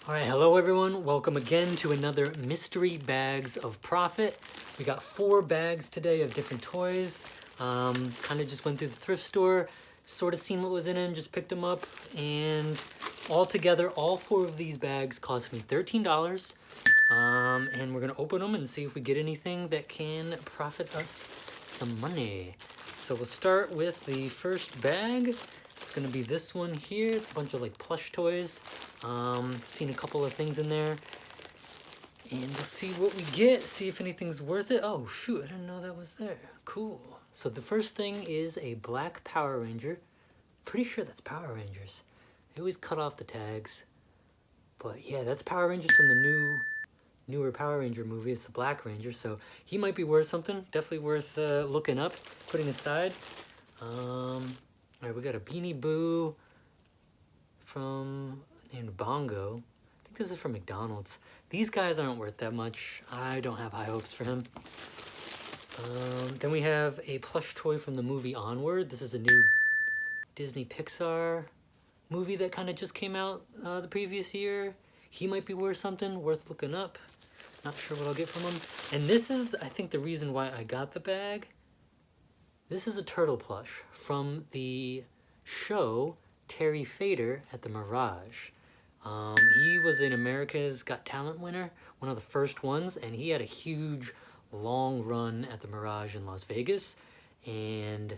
Alright, hello everyone. Welcome again to another Mystery Bags of Profit. We got 4 bags today of different toys. Kind of just went through the thrift store, sort of seen what was in them, just picked them up, and all together, all 4 of these bags cost me $13. And we're going to open them and see if we get anything that can profit us some money. So we'll start with the first bag. It's gonna be this one here. It's a bunch of like plush toys. Seen a couple of things in there. And we'll see what we get, see if anything's worth it. Oh shoot, I didn't know that was there. Cool. So the first thing is a black Power Ranger. Pretty sure that's Power Rangers. They always cut off the tags. But yeah, that's Power Rangers from the newer Power Ranger movie. It's the Black Ranger, so he might be worth something. Definitely worth looking up, putting aside. Alright, we got a Beanie Boo named Bongo. I think this is from McDonald's. These guys aren't worth that much. I don't have high hopes for him. Then we have a plush toy from the movie Onward. This is a new Disney Pixar movie that kind of just came out the previous year. He might be worth something, worth looking up. Not sure what I'll get from him. And this is, I think, the reason why I got the bag. This is a turtle plush from the show Terry Fader at the Mirage. He was an America's Got Talent winner, one of the first ones, and he had a huge, long run at the Mirage in Las Vegas. And this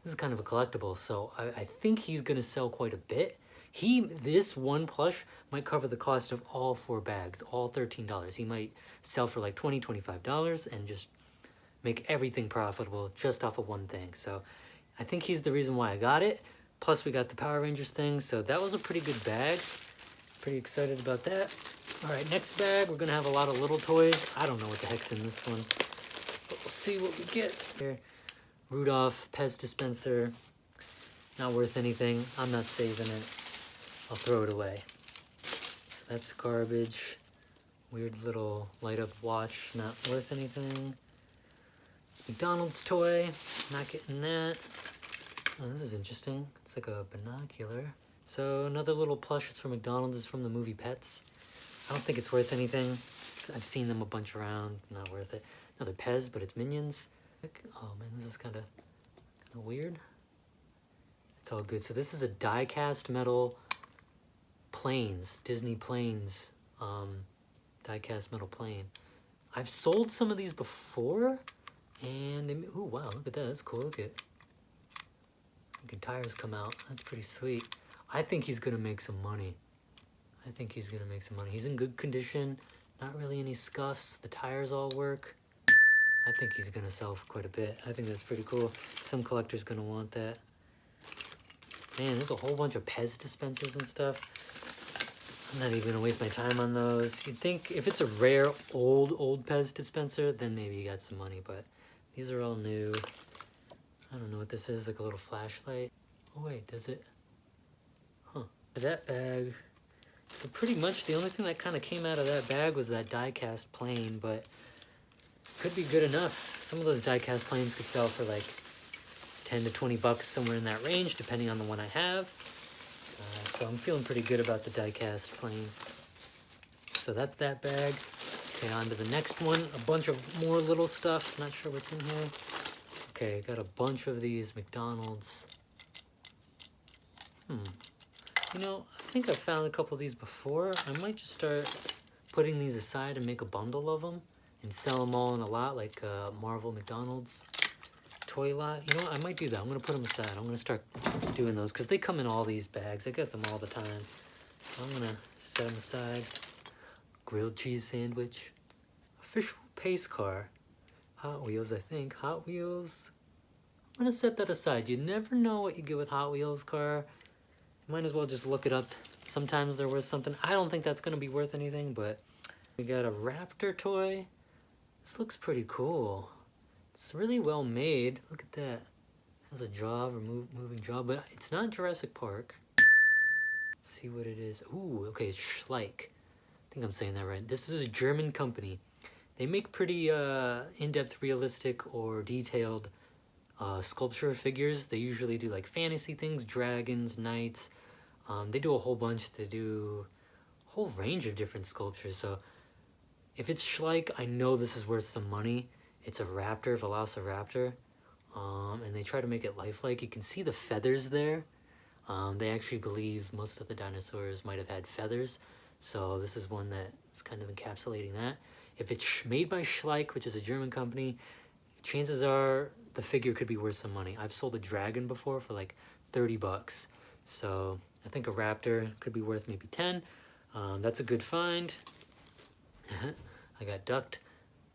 is kind of a collectible, so I think he's going to sell quite a bit. This one plush might cover the cost of all 4 bags, all $13. He might sell for like $20, $25 and just make everything profitable just off of one thing. So I think he's the reason why I got it. Plus we got the Power Rangers thing, so that was a pretty good bag. Pretty excited about that. All right, next bag, we're gonna have a lot of little toys. I don't know what the heck's in this one, but we'll see what we get. Here, Rudolph Pez Dispenser, not worth anything. I'm not saving it. I'll throw it away. So that's garbage. Weird little light up watch, not worth anything. It's McDonald's toy, not getting that. Oh, this is interesting. It's like a binocular. So another little plush, it's from McDonald's, it's from the movie Pets. I don't think it's worth anything. I've seen them a bunch around, not worth it. Another Pez, but it's Minions. Oh man, this is kind of weird. It's all good. So this is a die-cast metal planes, Disney planes, die-cast metal plane. I've sold some of these before. And they, oh wow, look at that, that's cool, look at tires come out, that's pretty sweet. I think he's gonna make some money. He's in good condition, not really any scuffs, the tires all work. I think he's gonna sell for quite a bit. I think that's pretty cool. Some collector's gonna want that. Man, there's a whole bunch of Pez dispensers and stuff. I'm not even gonna waste my time on those. You'd think if it's a rare old Pez dispenser, then maybe you got some money, but these are all new. I don't know what this is, like a little flashlight. Oh wait, does it? Huh. That bag. So pretty much the only thing that kind of came out of that bag was that die-cast plane, but could be good enough. Some of those die-cast planes could sell for like 10 to 20 bucks, somewhere in that range, depending on the one I have. So I'm feeling pretty good about the die-cast plane. So that's that bag. Okay, on to the next one. A bunch of more little stuff. Not sure what's in here. Okay, got a bunch of these McDonald's. You know, I think I've found a couple of these before. I might just start putting these aside and make a bundle of them and sell them all in a lot, like Marvel McDonald's toy lot. You know what? I might do that. I'm going to put them aside. I'm going to start doing those because they come in all these bags. I get them all the time. So I'm going to set them aside. Grilled cheese sandwich. Official pace car. Hot Wheels, I think. Hot Wheels. I'm going to set that aside. You never know what you get with Hot Wheels car. You might as well just look it up. Sometimes they're worth something. I don't think that's going to be worth anything, but we got a Raptor toy. This looks pretty cool. It's really well made. Look at that. It has a jaw, moving jaw, but it's not Jurassic Park. Let's see what it is. Ooh, okay, it's Schleich. I think I'm saying that right. This is a German company. They make pretty in-depth, realistic, or detailed sculpture figures. They usually do like fantasy things, dragons, knights. They do a whole bunch. They do whole range of different sculptures. So if it's Schleich, I know this is worth some money. It's a Raptor Velociraptor, and they try to make it lifelike. You can see the feathers there. They actually believe most of the dinosaurs might have had feathers, so this is one that is kind of encapsulating that. If it's made by Schleich, which is a German company, chances are the figure could be worth some money. I've sold a dragon before for like 30 bucks. So I think a Raptor could be worth maybe 10. That's a good find. I got ducked.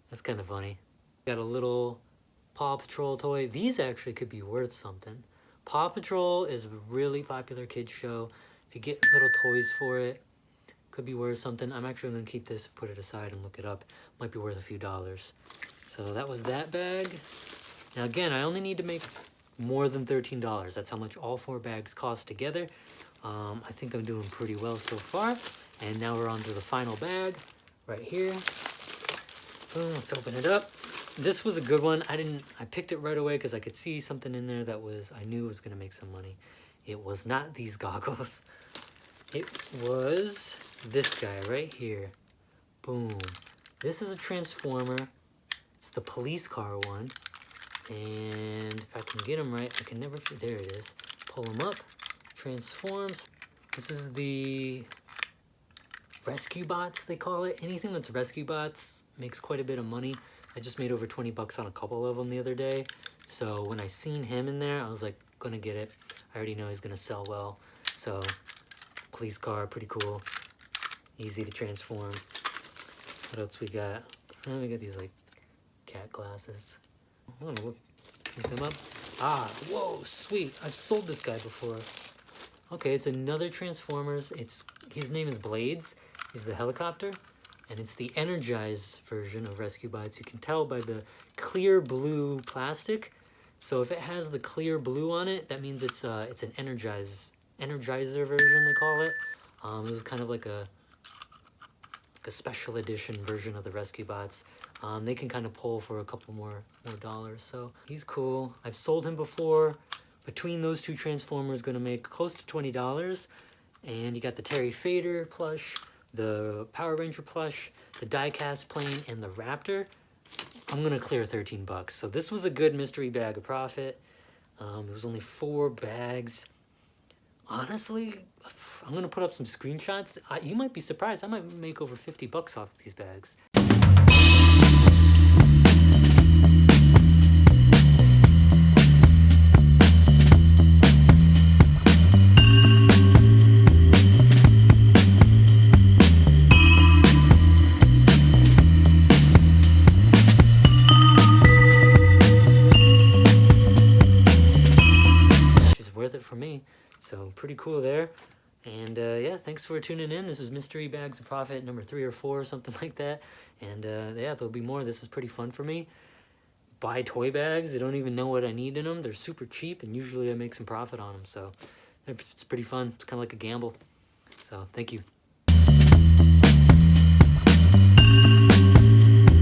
That's kind of funny. Got a little Paw Patrol toy. These actually could be worth something. Paw Patrol is a really popular kids show. If you get little toys for it, could be worth something. I'm actually going to keep this, put it aside and look it up. Might be worth a few dollars. So that was that bag. Now again, I only need to make more than $13. That's how much all 4 bags cost together. I think I'm doing pretty well so far. And now we're on to the final bag right here. Boom, let's open it up. This was a good one. I picked it right away because I could see something in there that I knew was going to make some money. It was not these goggles. It was this guy right here. Boom. This is a transformer. It's the police car one. And if I can get him right, I can never, there it is. Pull him up, transforms. This is the rescue bots, they call it. Anything that's rescue bots makes quite a bit of money. I just made over 20 bucks on a couple of them the other day. So when I seen him in there, I was like, gonna get it. I already know he's gonna sell well. So police car, pretty cool. Easy to transform. What else we got? We got these like cat glasses. I'm gonna look them up. Ah, whoa, sweet. I've sold this guy before. Okay, it's another Transformers. His name is Blades. He's the helicopter. And it's the energized version of Rescue Bots. You can tell by the clear blue plastic. So if it has the clear blue on it, that means it's an energizer version, they call it. It was kind of like a special edition version of the Rescue Bots. They can kind of pull for a couple more dollars. So he's cool. I've sold him before. Between those 2 Transformers, gonna make close to $20. And you got the Terry Fader plush, the Power Ranger plush, the diecast plane, and the Raptor. I'm gonna clear 13 bucks. So this was a good mystery bag of profit. It was only 4 bags. Honestly, I'm gonna put up some screenshots. You might be surprised. I might make over 50 bucks off these bags. Worth it for me. So pretty cool there. And yeah, thanks for tuning in. This is Mystery Bags of Profit number 3 or 4, something like that. And yeah, there'll be more. This is pretty fun for me. Buy toy bags. I don't even know what I need in them. They're super cheap, and usually I make some profit on them. So it's pretty fun. It's kind of like a gamble. So thank you.